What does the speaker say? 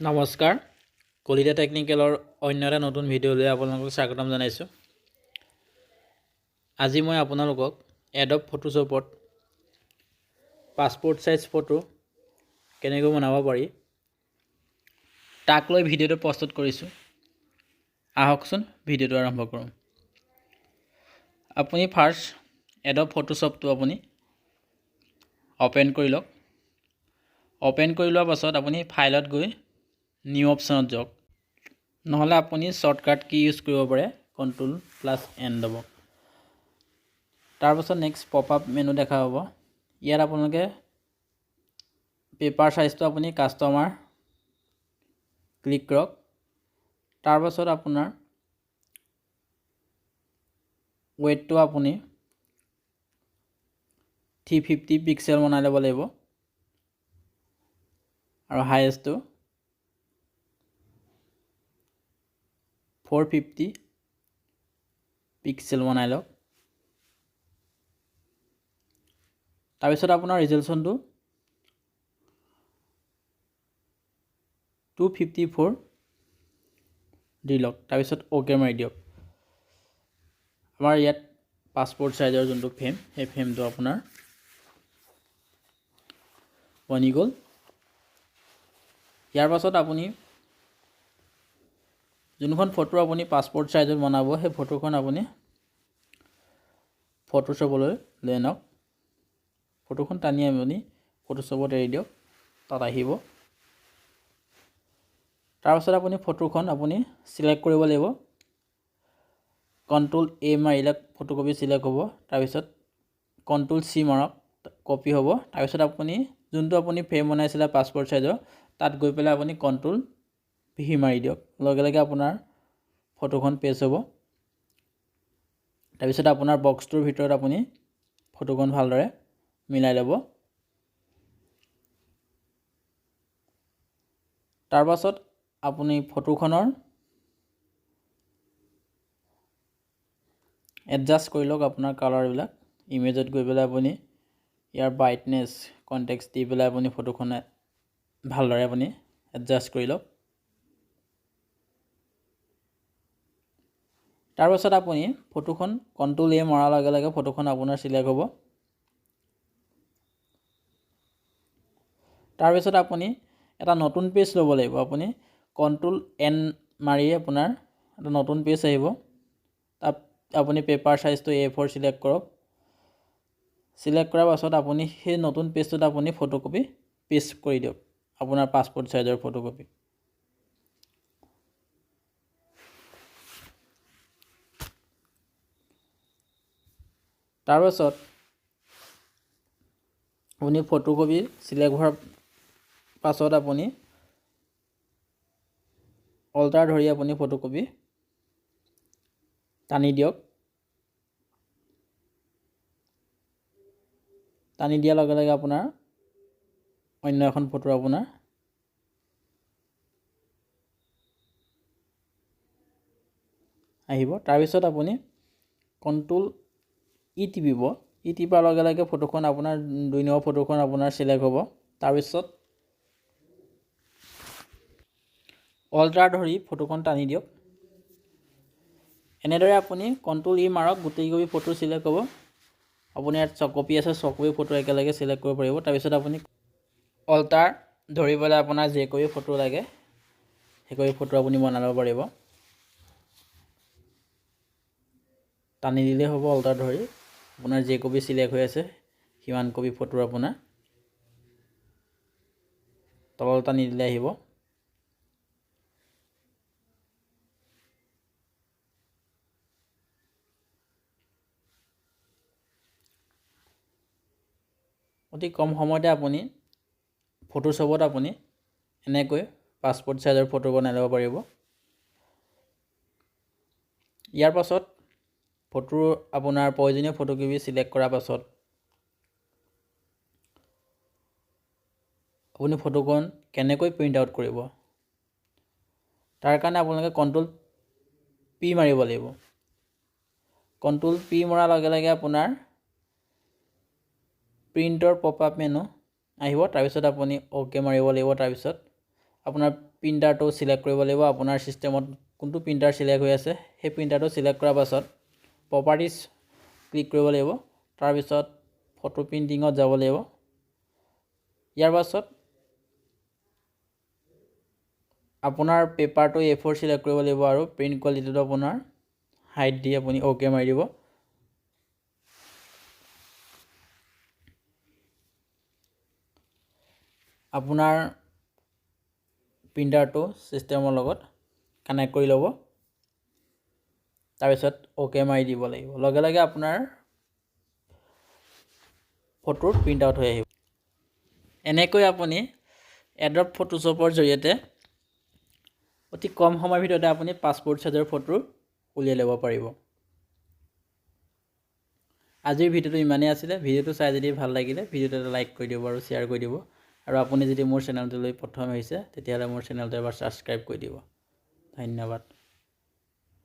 নমস্কাৰ কলিতা টেকনিকেলৰ অন্য এটা নতুন ভিডিঅ'লৈ আপোনালোকক স্বাগতম জনাইছোঁ। আজি মই আপোনালোকক এডব ফটোশ্বপত পাছপোৰ্ট সাইজ ফটো কেনেকৈ বনাব পাৰি তাক লৈ ভিডিঅ'টো প্ৰস্তুত কৰিছোঁ। আহকচোন ভিডিঅ'টো আৰম্ভ কৰোঁ। আপুনি ফাৰ্ষ্ট এডব ফটোশ্বপটো আপুনি অপেন কৰি লওক। অপেন কৰি লোৱাৰ পাছত আপুনি ফাইলত গৈ নিউ অপশ্যনত যাওক, নহ'লে আপুনি শৰ্টকাট কি ইউজ কৰিব পাৰে Ctrl+N দবাওক। তাৰপাছত নেক্সট পপ আপ মেনু দেখা পাব। ইয়াত আপোনালোকে পেপাৰ সাইজটো আপুনি কাষ্টমাৰ ক্লিক কৰক। তাৰপাছত আপোনাৰ ৱেটটো আপুনি 350 পিক্সেল বনাই ল'ব লাগিব আৰু হাইয়েষ্টটো 450 পিক্সেল বনাই লওক। তাৰপিছত আপোনাৰ ৰিজল্যুশ্যনটো 254 দি লওক। তাৰপিছত অ'কে মাৰি দিয়ক। আমাৰ ইয়াত পাছপোৰ্ট সাইজৰ যোনটো ফ্ৰেম সেই ফ্ৰেমটো আপোনাৰ বনি গ'ল। ইয়াৰ পাছত আপুনি যোনখন ফটো আপুনি পাছপোৰ্ট সাইজত বনাব সেই ফটোখন আপুনি ফটোশ্বপলৈ লৈ আনক। ফটোখন টানি আপুনি ফটোশ্বপত এৰি দিয়ক, তাত আহিব। তাৰপাছত আপুনি ফটোখন আপুনি সিলেক্ট কৰিব লাগিব। Ctrl+A মাৰিলে ফটোকপি সিলেক্ট হ'ব। তাৰপিছত Ctrl+C মাৰক, কপি হ'ব। তাৰপিছত আপুনি যোনটো আপুনি ফ্ৰেম বনাইছিলে পাছপোৰ্ট সাইজৰ তাত গৈ পেলাই আপুনি Ctrl+V মাৰি দিয়ক, লগে লগে আপোনাৰ ফটোখন পেষ্ট হ'ব। তাৰপিছত আপোনাৰ বক্সটোৰ ভিতৰত আপুনি ফটোখন ভালদৰে মিলাই ল'ব। তাৰপাছত আপুনি ফটোখনৰ এডজাষ্ট কৰি লওক আপোনাৰ কালাৰবিলাক। ইমেজত গৈ পেলাই আপুনি ইয়াৰ ব্ৰাইটনেছ কণ্টেক্সট দি পেলাই আপুনি ফটোখন ভালদৰে আপুনি এডজাষ্ট কৰি লওক। তাৰপাছত আপুনি ফটোখন Ctrl+A মৰাৰ লগে লগে ফটোখন আপোনাৰ সিলেক্ট হ'ব। তাৰপিছত আপুনি এটা নতুন পেজ ল'ব লাগিব। আপুনি Ctrl+N মাৰি আপোনাৰ এটা নতুন পেজ আহিব। তাত আপুনি পেপাৰ সাইজটো A4 সিলেক্ট কৰক। সিলেক্ট কৰাৰ পাছত আপুনি সেই নতুন পেজটোত আপুনি ফটোকপি পেষ্ট কৰি দিয়ক, আপোনাৰ পাছপোৰ্ট সাইজৰ ফটোকপি। তাৰপাছত আপুনি ফটোকপি সিলেক্ট হোৱাৰ পাছত আপুনি অল্টাৰ ধৰি আপুনি ফটোকপি টানি দিয়ক। টানি দিয়াৰ লগে লগে আপোনাৰ অন্য এখন ফটো আপোনাৰ আহিব। তাৰপিছত আপুনি Ctrl+E টিপিব। ই টিপাৰ লগে লগে ফটোখন আপোনাৰ 2 নম্বৰ ফটোখন আপোনাৰ সিলেক্ট হ'ব। তাৰপিছত অল্টাৰ ধৰি ফটোখন টানি দিয়ক। এনেদৰে আপুনি Ctrl+E মাৰক, গোটেইকপি ফটো সিলেক্ট হ'ব। আপুনি ইয়াত ছকপি আছে, ছকপি ফটো একেলগে সিলেক্ট কৰিব পাৰিব। তাৰপিছত আপুনি অল্টাৰ ধৰি পেলাই আপোনাৰ যে কপি ফটো লাগে সেই কপি ফটো আপুনি বনাই ল'ব পাৰিব। টানি দিলেই হ'ব। অল্টাৰ ধৰি আপোনাৰ যে কপি সিলেক্ট হৈ আছে সিমান কপি ফটো আপোনাৰ তলত টানি দিলে আহিব। অতি কম সময়তে আপুনি ফটোশ্বপত আপুনি এনেকৈ পাছপোৰ্ট সাইজৰ ফটো বনাই ল'ব পাৰিব। ইয়াৰ পাছত ফটোৰ আপোনাৰ প্ৰয়োজনীয় ফটোকপি সিলেক্ট কৰাৰ পাছত আপুনি ফটোখন কেনেকৈ প্ৰিণ্ট আউট কৰিব তাৰ কাৰণে আপোনালোকে Ctrl+P মাৰিব লাগিব। Ctrl+P মৰাৰ লগে লগে আপোনাৰ প্ৰিণ্টৰ পপ আপ মেনু আহিব। তাৰপিছত আপুনি অ'কে মাৰিব লাগিব। তাৰপিছত আপোনাৰ প্ৰিণ্টাৰটো চিলেক্ট কৰিব লাগিব আপোনাৰ চিষ্টেমত কোনটো প্ৰিণ্টাৰ চিলেক্ট হৈ আছে সেই প্ৰিণ্টাৰটো চিলেক্ট কৰাৰ পাছত প্ৰপাৰ্টিজ ক্লিক কৰিব লাগিব তাৰপিছত ফটো প্ৰিণ্টিঙত যাব লাগিব ইয়াৰ পাছত আপোনাৰ পেপাৰটো A4 চিলেক্ট কৰিব লাগিব আৰু প্ৰিণ্ট কোৱালিটিটো আপোনাৰ হাইট দি আপুনি ওকে মাৰি দিব আপোনাৰ প্ৰিণ্টাৰটো চিষ্টেমৰ লগত কানেক্ট কৰি ল'ব তাৰপিছত ওকে মাৰি দিব লাগিব লগে লগে আপোনাৰ ফটোৰ প্ৰিণ্ট আউট হৈ আহিব এনেকৈ আপুনি এডব ফটোশ্বপৰ জৰিয়তে অতি কম সময়ৰ ভিতৰতে আপুনি পাছপোৰ্ট সাইজৰ ফটো উলিয়াই ল'ব পাৰিব আজিৰ ভিডিওটো ইমানেই আছিলে ভিডিওটো চাই যদি ভাল লাগিলে ভিডিওটো এটা লাইক কৰি দিব আৰু শ্বেয়াৰ কৰি দিব আৰু আপুনি যদি মোৰ চেনেলটোলৈ প্ৰথম আহিছে তেতিয়াহ'লে মোৰ চেনেলটো এবাৰ সাবস্ক্ৰাইব কৰি দিব ধন্যবাদ